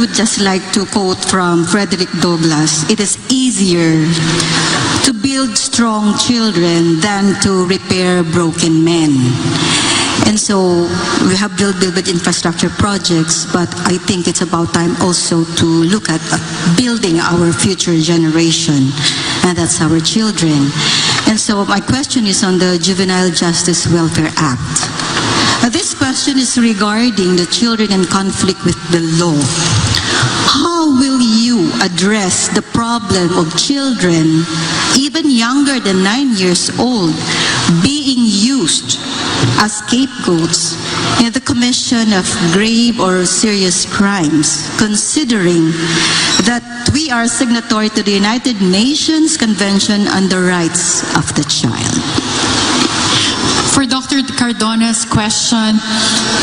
would just like to quote from Frederick Douglass. It is easier to build strong children than to repair broken men. And so we have built infrastructure projects, but I think it's about time also to look at building our future generation, and that's our children. And so my question is on the Juvenile Justice Welfare Act. This question is regarding the children in conflict with the law. How will you address the problem of children, even younger than 9 years old, being used as scapegoats in the commission of grave or serious crimes, considering that we are signatory to the United Nations Convention on the Rights of the Child? For Dr. Cardona's question,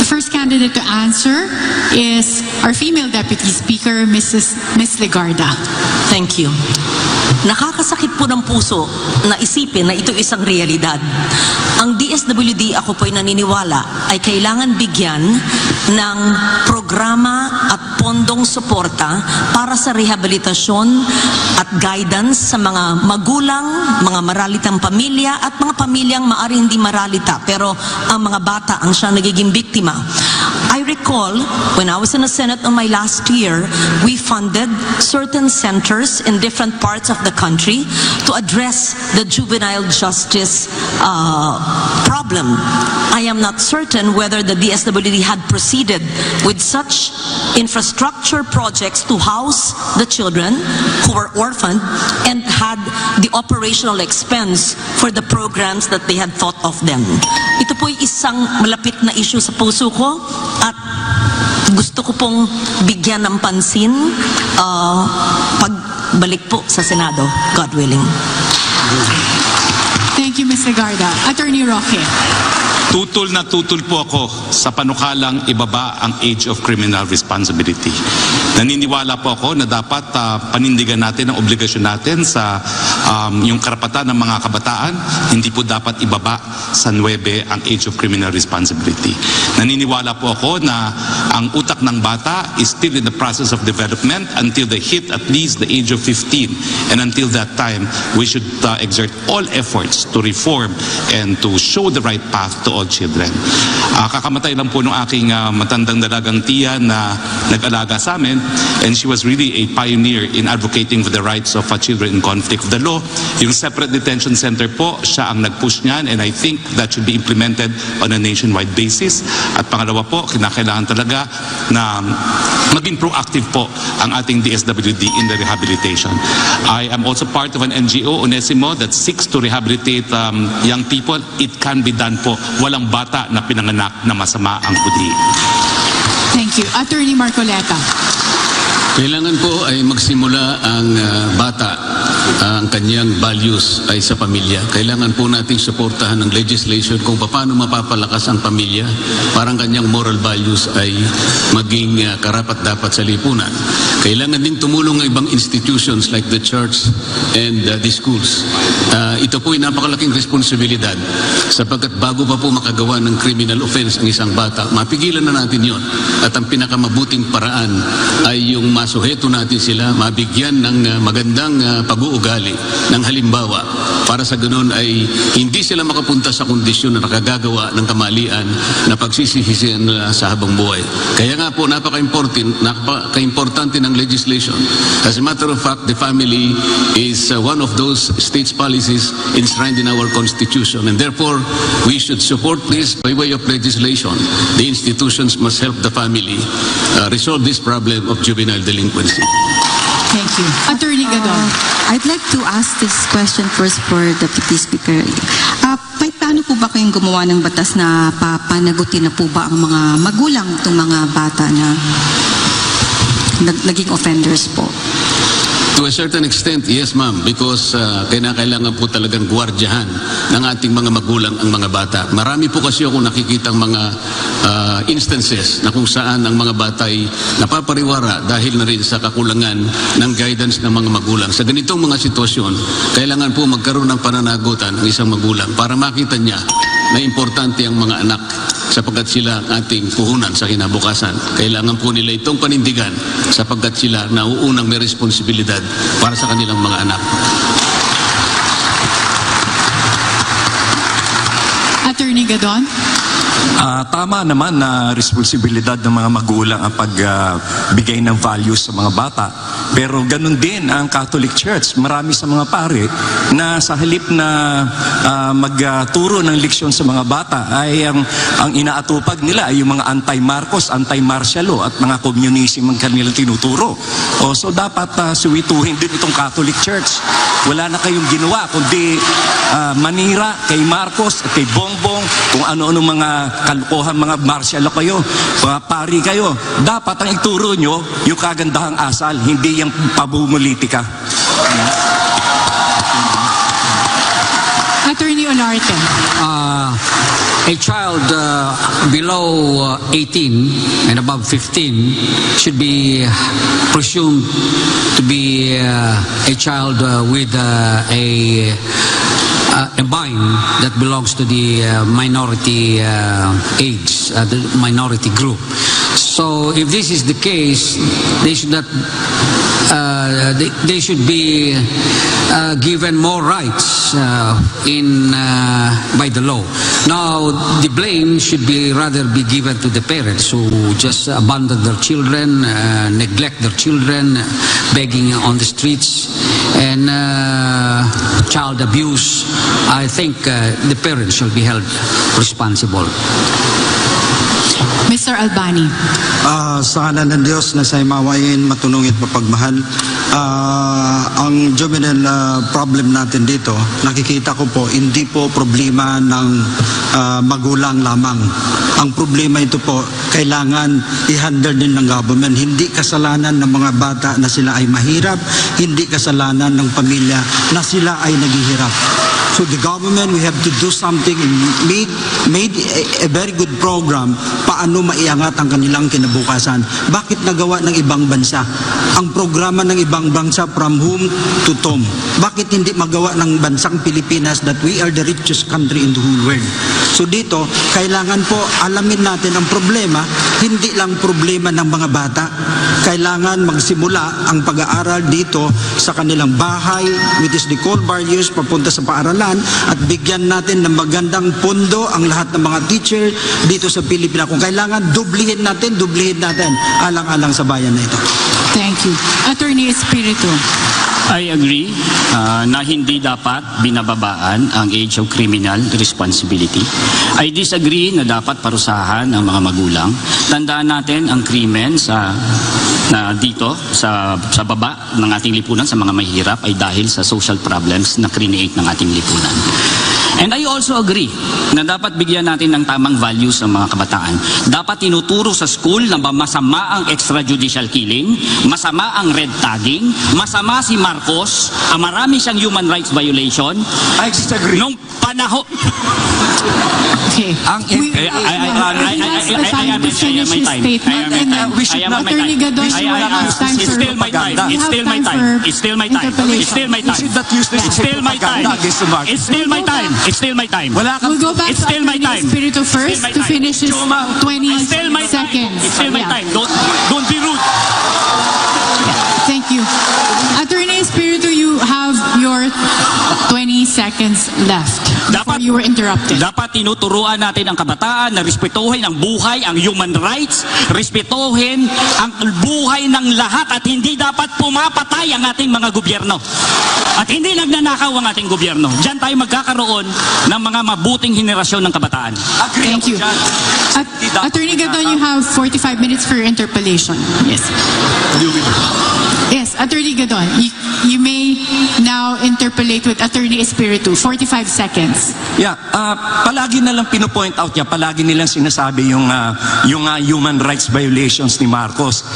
the first candidate to answer is our female Deputy Speaker, Ms. Legarda. Thank you. Nakakasakit po ng puso na isipin na ito isang realidad. Ang DSWD, ako po'y naniniwala, ay kailangan bigyan ng programa at pondong suporta para sa rehabilitasyon at guidance sa mga magulang, mga maralitang pamilya at mga pamilyang maaaring hindi maralita pero ang mga bata ang siyang nagiging biktima. I recall when I was in the Senate on my last year, we funded certain centers in different parts of the country to address the juvenile justice problem. I am not certain whether the DSWD had proceeded with such infrastructure projects to house the children who were orphaned and had the operational expense for the programs that they had thought of them. Ito po'y isang malapit na issue sa puso ko at gusto ko pong bigyan ng pansin pagbalik po sa Senado, God willing. Thank you, Ms. Legarda. Attorney Roque. Tutol na tutol po ako sa panukalang ibaba ang age of criminal responsibility. Naniniwala po ako na dapat panindigan natin ang obligasyon natin sa yung karapatan ng mga kabataan. Hindi po dapat ibaba sa 9 ang age of criminal responsibility. Naniniwala po ako na ang utak ng bata is still in the process of development until they hit at least the age of 15. And until that time, we should exert all efforts to reform and to show the right path to all children. Kakamatay lang po nung aking matandang dalagang tiya na nag-alaga sa amin, and she was really a pioneer in advocating for the rights of children in conflict with the law. Yung separate detention center po, siya ang nag-push niyan, and I think that should be implemented on a nationwide basis. At pangalawa po, kinakailangan talaga na maging proactive po ang ating DSWD in the rehabilitation. I am also part of an NGO, Onesimo, that seeks to rehabilitate young people. It can be done po. Walang bata na pinanganak na masama ang budi. Thank you. Attorney Marcoleta. Kailangan po ay magsimula ang bata, ang kanyang values ay sa pamilya. Kailangan po nating suportahan ng legislation kung paano mapapalakas ang pamilya para ang kanyang moral values ay maging karapat-dapat sa lipunan. Kailangan din tumulong ang ibang institutions like the church and the schools. Ito po ay napakalaking responsibilidad sapagkat bago pa po makagawa ng criminal offense ang isang bata, mapigilan na natin yon. At ang pinakamabuting paraan ay yung masuheto natin sila, mabigyan ng magandang pag-uugali ng halimbawa para sa ganun ay hindi sila makapunta sa kondisyon na nakagagawa ng kamalian na pagsisihisihan nila sa habang buhay. Kaya nga po napaka-importante ng legislation. As a matter of fact, the family is one of those state's policies enshrined in our Constitution, and therefore we should support this by way of legislation. The institutions must help the family resolve this problem of juvenile delinquency. Thank you. Attorney Gadon. I'd like to ask this question first for Deputy Speaker. May plano po ba kayong gumawa ng batas na papanagutin na po ba ang mga magulang itong mga bata na naging offenders po? To a certain extent, yes ma'am, because kailangan po talagang gwardiyahan ng ating mga magulang ang mga bata. Marami po kasi ako nakikitang mga instances na kung saan ang mga bata ay napapariwara dahil na rin sa kakulangan ng guidance ng mga magulang. Sa ganitong mga sitwasyon, kailangan po magkaroon ng pananagutan ang isang magulang para makita niya na importante ang mga anak sapagkat sila ang ating puhunan sa kinabukasan. Kailangan po nila itong panindigan sapagkat sila nauunang may responsibilidad para sa kanilang mga anak. Attorney Gadon? Tama naman na responsibilidad ng mga magulang ang pagbigay ng values sa mga bata. Pero ganun din ang Catholic Church. Marami sa mga pare na sa halip na magturo ng leksyon sa mga bata ay ang inaatupag nila ay yung mga anti-Marcos, anti-martial law at mga communism ang kanilang tinuturo. So dapat suwituhin din itong Catholic Church. Wala na kayong ginawa kundi manira kay Marcos at kay Bongbong kung ano-ano mga kalukuhan, mga martial law kayo, mga pari kayo. Dapat ang ituro nyo yung kagandahang asal, hindi yung pabumulitika. Attorney Olarte? A child below 18 and above 15 should be presumed to be a child with a mind that belongs to the minority age, the minority group. So if this is the case, they should not. They should be given more rights by the law. Now, the blame should be rather be given to the parents who just abandon their children, neglect their children, begging on the streets, and child abuse. I think the parents shall be held responsible. Mr. Albani? Sa ngalan ng Diyos na siya'y mawain, matunungit, mapagmahal. Ang juvenile problem natin dito, nakikita ko po, hindi po problema ng magulang lamang. Ang problema ito po, kailangan i-handle din ng government. Hindi kasalanan ng mga bata na sila ay mahirap, hindi kasalanan ng pamilya na sila ay naghihirap. So the government, we have to do something and made a very good program paano maiangat ang kanilang kinabukasan. Bakit nagawa ng ibang bansa? Ang programa ng ibang bansa from whom to whom. Bakit hindi magawa ng bansang Pilipinas that we are the richest country in the whole world? So dito, kailangan po alamin natin ang problema, hindi lang problema ng mga bata. Kailangan magsimula ang pag-aaral dito sa kanilang bahay, which is the core values, papunta sa paaralan, at bigyan natin ng magandang pondo ang lahat ng mga teacher dito sa Pilipinas. Kung kailangan, dublihin natin, alang-alang sa bayan na ito. Thank you. Attorney Espiritu? I agree na hindi dapat binababaan ang age of criminal responsibility. I disagree na dapat parusahan ang mga magulang. Tandaan natin ang krimen dito sa baba ng ating lipunan sa mga mahihirap ay dahil sa social problems na create ng ating lipunan. And I also agree na dapat bigyan natin ng tamang values ng mga kabataan. Dapat tinuturo sa school na masama ang extrajudicial killing, masama ang red tagging, masama si Marcos, marami siyang human rights violation. I disagree. Nung panahon... Okay. Attorney Gadon, you have time for... It's still my time. It's still my time. It's still my time. It's still my time. You should not use this It's still my time. It's still my time. It's still my time. We'll go back It's to still my Attorney time. Espiritu first to finish his 20 It's still my time. seconds. It's still my Yeah. time. Don't be rude. Thank you. Attorney Espiritu, you have your 20 seconds left before you were interrupted. Dapat tinuturuan natin ang kabataan na respetuhin ang buhay, ang human rights, respetuhin ang buhay ng lahat at hindi dapat pumapatay ang ating mga gobyerno. At hindi nagnanakaw ang ating gobyerno. Diyan tayo magkakaroon ng mga mabuting henerasyon ng kabataan. Thank you. Attorney Gadon, you have 45 minutes for your interpellation. Yes. Yes, Attorney Gadon, you may now interpolate with Attorney Espiritu. 45 seconds. Yeah, palagi na lang pinopoint out niya, palagi nilang sinasabi yung human rights violations ni Marcos.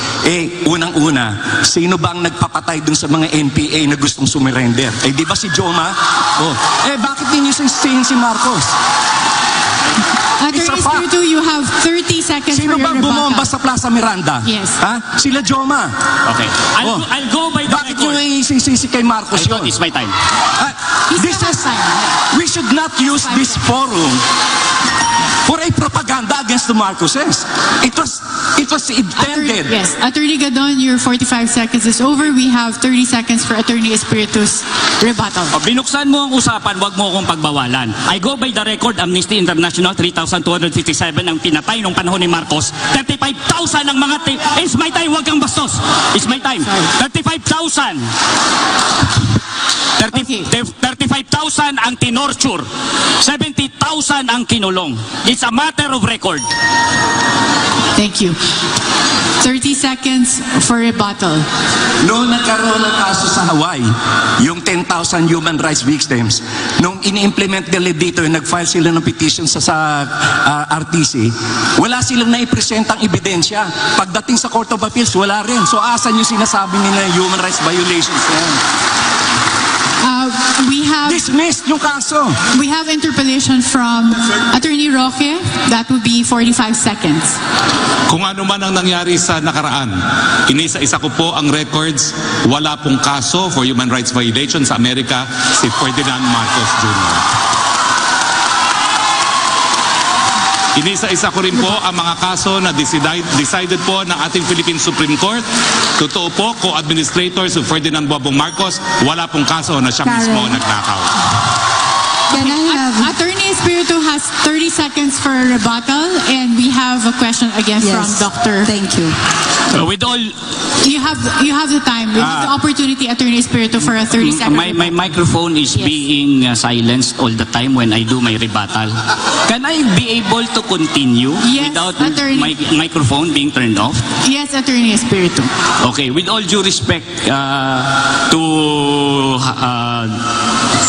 Unang-una, sino ba ang nagpapatay dun sa mga NPA na gustong sumurrender? Di ba si Joma? Bakit ninyo sisihin si Marcos? Attorney Espiritu, you have 30 seconds Sino for your bang bumomba rebuttal. sa Plaza Miranda? Yes. Sila Joma. Okay. I'll go by the Bakit nyo record. isisisi kay Marcos I thought yun? it's my time. He still has time. We should not use this forum for a propaganda against the Marcoses. It was intended. Yes, Attorney Gadon, your 45 seconds is over. We have 30 seconds for Attorney Espiritu's rebuttal. O, binuksan mo ang usapan, wag mo akong pagbawalan. I go by the record, Amnesty International, 3,257 ang pinatay nung panahon ni Marcos. 35,000 ang mga... It's my time, wag kang bastos. It's my time. 35,000. 35,000 ang tinorture. 70,000 ang kinulong. It's a matter of record. Thank you. 30 seconds for rebuttal. Noong nagkaroon ng kaso sa Hawaii, yung 10,000 human rights victims, nung ini-implement nila dito, nag-file sila ng petition sa RTC, wala silang naipresentang ebidensya. Pagdating sa Court of Appeals, wala rin. So asan yung sinasabi nila human rights violations na yan? We have Dismissed yung kaso. we have interpellation from Attorney Roque. That would be 45 seconds. Kung ano man ang nangyari sa nakaraan, inisa-isa ko po ang records. Wala pong kaso for human rights violation sa Amerika si Ferdinand Marcos Jr. Inisa-isa ko rin po ang mga kaso na decided po ng ating Philippine Supreme Court. Totoo po, co-administrators of Ferdinand Bobong Marcos, wala pong kaso na siya mismo nagnakaw. Can I have... Attorney Espiritu has 30 seconds for a rebuttal, and we have a question again from Yes, Dr. thank you. With all... You have the time. You have the opportunity, Attorney Espiritu, for a 30-second My microphone is Yes. being silenced all the time when I do my rebuttal. Can I be able to continue Yes, without Attorney. my microphone being turned off? Yes, Attorney Espiritu. Okay, with all due respect to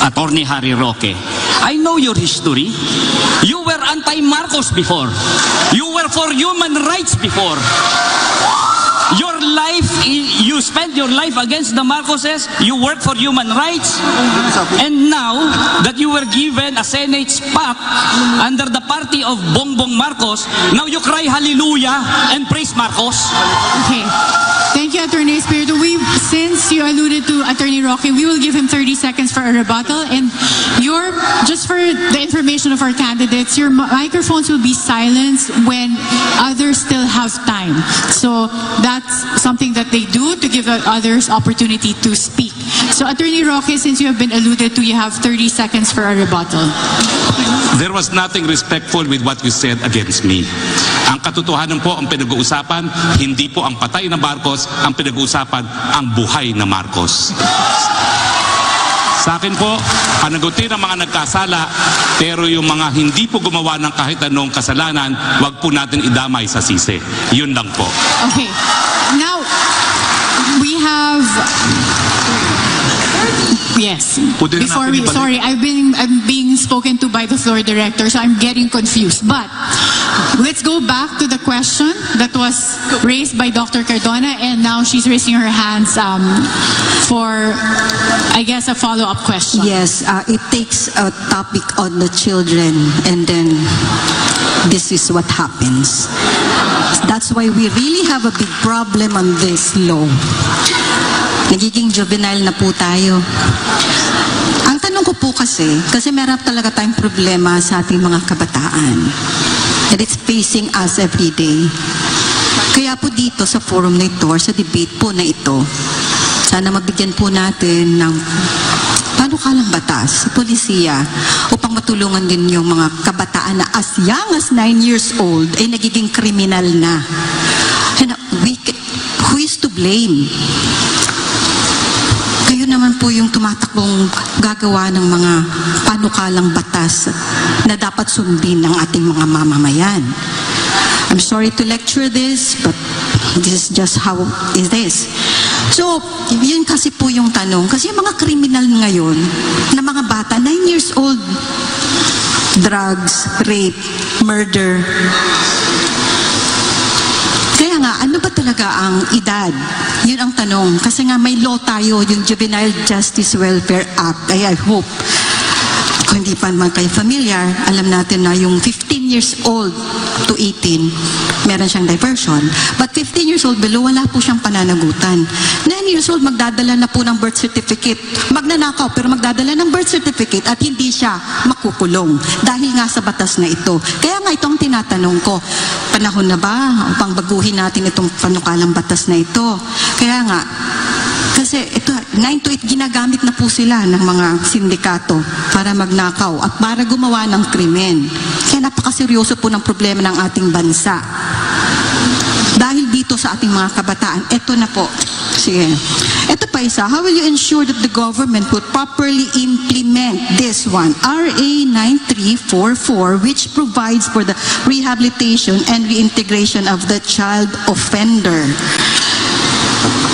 Attorney Harry Roque, I know your history. You were anti-Marcos before. You were for human rights before. Your life, you spent your life against the Marcoses, you work for human rights, and now that you were given a Senate spot under the party of Bongbong Marcos, now you cry hallelujah and praise Marcos. Okay. Thank you, Attorney Espiritu. Since you alluded to Attorney Roque, we will give him 30 seconds for a rebuttal. And just for the information of our candidates, your microphones will be silenced when others still have time. So that's something that they do to give others opportunity to speak. So Attorney Roque, since you have been alluded to, you have 30 seconds for a rebuttal. There was nothing respectful with what you said against me. Ang katotohanan po ang pinag-uusapan, hindi po ang patay na Marcos, ang pinag-uusapan ang buhay na Marcos. Sa akin po, panagutin ang mga nagkasala, pero yung mga hindi po gumawa ng kahit anong kasalanan, wag po natin idamay sa sisi. Yun lang po. Okay. Now, we have... Yes. Sorry, I'm being spoken to by the floor director, so I'm getting confused. But let's go back to the question that was raised by Dr. Cardona, and now she's raising her hands for, I guess, a follow-up question. Yes, it takes a topic on the children, and then this is what happens. That's why we really have a big problem on this law. Nagiging juvenile na po tayo. Ang tanong ko po kasi meron talaga tayong problema sa ating mga kabataan. And it's facing us every day. Kaya po dito sa forum na ito, or sa debate po na ito, sana mabigyan po natin ng panukalang batas, polisiya, upang matulungan din yung mga kabataan na as young as 9 years old ay nagiging kriminal na. And who is to blame? Kayo naman po yung tumatakbong gagawa ng mga panukalang batas na dapat sundin ng ating mga mamamayan. I'm sorry to lecture this, but this is just how it is. So, yun kasi po yung tanong. Kasi yung mga kriminal ngayon, na mga bata, 9 years old, drugs, rape, murder. Kaya nga, ano ba talaga ang edad? Yun ang tanong. Kasi nga may law tayo, yung Juvenile Justice Welfare Act. I hope kung hindi pa naman kayo familiar, alam natin na yung 15 years old to 18, meron siyang diversion. But 15 years old below, wala po siyang pananagutan. 9 years old, magdadala na po ng birth certificate. Magnanakaw, pero magdadala ng birth certificate at hindi siya makukulong. Dahil nga sa batas na ito. Kaya nga itong tinatanong ko, panahon na ba upang baguhin natin itong panukalang batas na ito? Kaya nga, kasi ito, 9 to 8 ginagamit na po sila ng mga sindikato para magnakaw at para gumawa ng krimen. Kaya napakaseryoso po ng problema ng ating bansa. Dahil dito sa ating mga kabataan, ito na po. Sige. Ito pa isa, how will you ensure that the government would properly implement this one? RA 9344, which provides for the rehabilitation and reintegration of the child offender.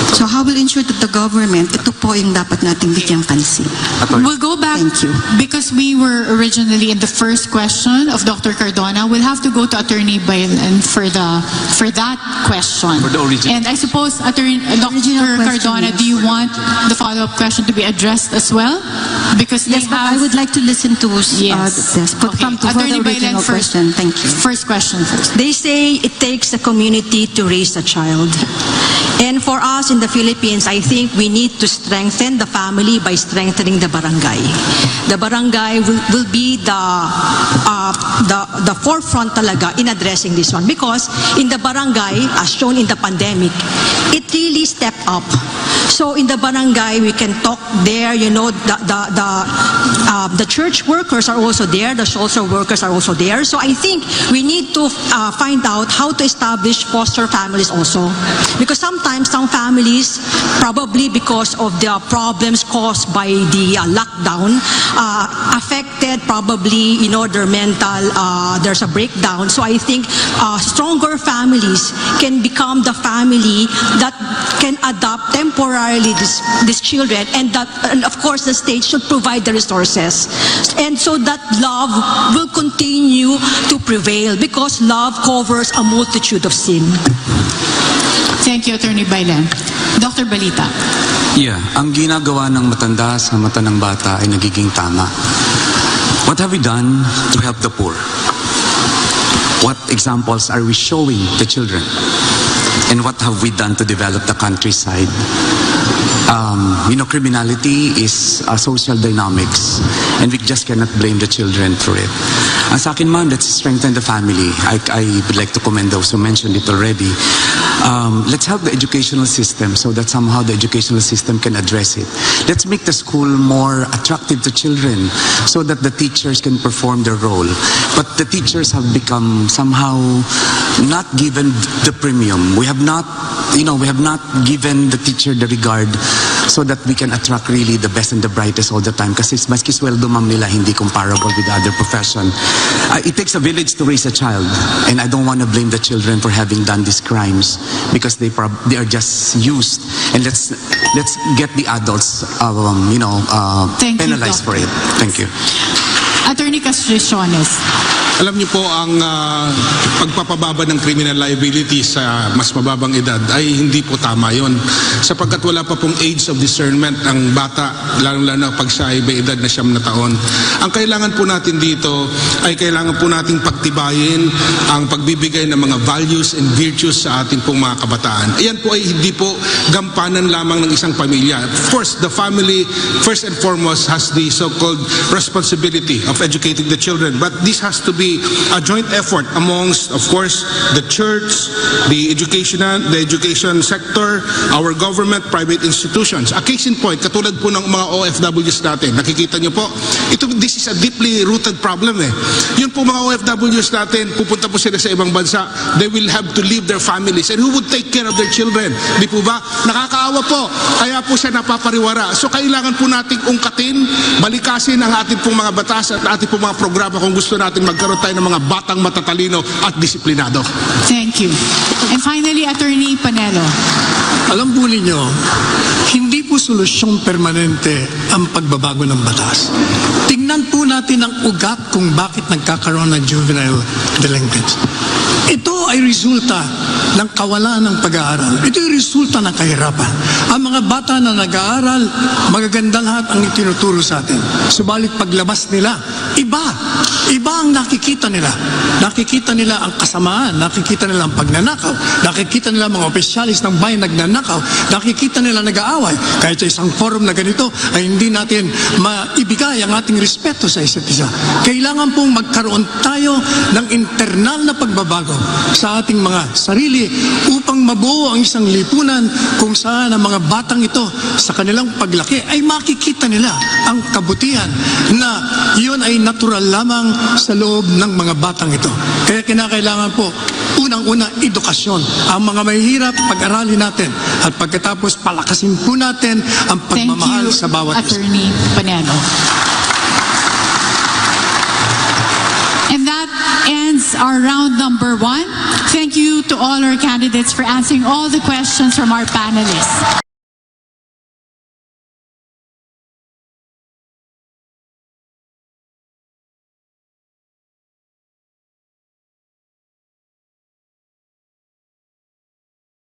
So how will ensure that the government, ito po yung dapat nating bigyang pansin. We'll go back, Thank you. because we were originally in the first question of Dr. Cardona. We'll have to go to Attorney Bailan for that question. For the original. And I suppose, Dr. Original question, Cardona, yes. do you want the follow-up question to be addressed as well? Because Yes, they but have... I would like to listen to Yes. this. But Okay. come to for the Attorney original Bailan first. question. Thank you. First question first. They say it takes a community to raise a child. And for us in the Philippines, I think we need to strengthen the family by strengthening the barangay. The barangay will be the forefront talaga in addressing this one, because in the barangay, as shown in the pandemic, it really stepped up. So in the barangay, we can talk there. You know, the church workers are also there. The social workers are also there. So I think we need to find out how to establish foster families also, because sometimes some families, probably because of the problems caused by the lockdown, affected probably, you know, their mental, there's a breakdown. So I think stronger families can become the family that can adopt temporarily these children, and of course the state should provide the resources, and so that love will continue to prevail, because love covers a multitude of sin. Thank you, Attorney Bailan. Dr. Balita. Yeah, ang ginagawa ng matanda sa mata ng bata ay nagiging tama. What have we done to help the poor? What examples are we showing the children? And what have we done to develop the countryside? You know, criminality is social dynamics, and we just cannot blame the children for it. Ang sa akin, ma'am, let's strengthen the family. I would like to commend those who mentioned it already. Let's help the educational system so that somehow the educational system can address it. Let's make the school more attractive to children so that the teachers can perform their role. But the teachers have become somehow not given the premium. We have not given the teacher the regard so that we can attract really the best and the brightest all the time. Kasi maski sweldo, ma'am, nila hindi comparable with other profession. It takes a village to raise a child, and I don't want to blame the children for having done these crimes, because they are just used. And let's get the adults, Thank you, penalized for it. Thank you. Attorney Castriciones. Alam niyo po, ang pagpapababa ng criminal liability sa mas mababang edad ay hindi po tama yon, sapagkat wala pa pong age of discernment ang bata, lalong-lalo na pag siya ay may edad na 9 na taon. Ang kailangan po natin dito ay kailangan po nating pagtibayin ang pagbibigay ng mga values and virtues sa ating pong mga kabataan. Iyan po ay hindi po gampanan lamang ng isang pamilya. Of course, the family first and foremost has the so-called responsibility of educating the children, but this has to be a joint effort amongst, of course, the church, the education sector, our government, private institutions. A case in point, katulad po ng mga OFWs natin, nakikita niyo po, this is a deeply rooted problem eh. Yun po mga OFWs natin, pupunta po sila sa ibang bansa, they will have to leave their families, and who would take care of their children? Di po ba? Nakakaawa po, kaya po siya napapariwara. So kailangan po nating ungkatin, balikasin ang ating pong mga batas at ating pong mga programa kung gusto natin magkaroon tayo ng mga batang matatalino at disiplinado. Thank you. And finally, Attorney Panelo. Alam po ninyo, hindi po solusyon permanente ang pagbabago ng batas. Tingnan po natin ang ugat kung bakit nagkakaroon ng juvenile delinquents. Ito ay resulta ng kawalan ng pag-aaral. Ito ay resulta ng kahirapan. Ang mga bata na nag-aaral, magaganda lahat ang itinuturo sa atin. Subalit paglabas nila, iba ang nakikita nila. Nakikita nila ang kasamaan, nakikita nila ang pagnanakaw, nakikita nila mga opisyalis ng bayan nagnanakaw, nakikita nila nag-aaway. Kahit sa isang forum na ganito ay hindi natin maibigay ang ating respeto sa isa't isa. Kailangan pong magkaroon tayo ng internal na pagbabago sa ating mga sarili upang mabuo ang isang lipunan kung saan ang mga batang ito sa kanilang paglaki ay makikita nila ang kabutihan na iyon ay natural lamang sa loob ng mga batang ito. Kaya kinakailangan po unang-una edukasyon. Ang mga mahihirap pag-aralin natin at pagkatapos palakasin po natin ang pagmamahal sa bawat isa. Attorney Panelo. And that ends our round number 1. Thank you to all our candidates for answering all the questions from our panelists.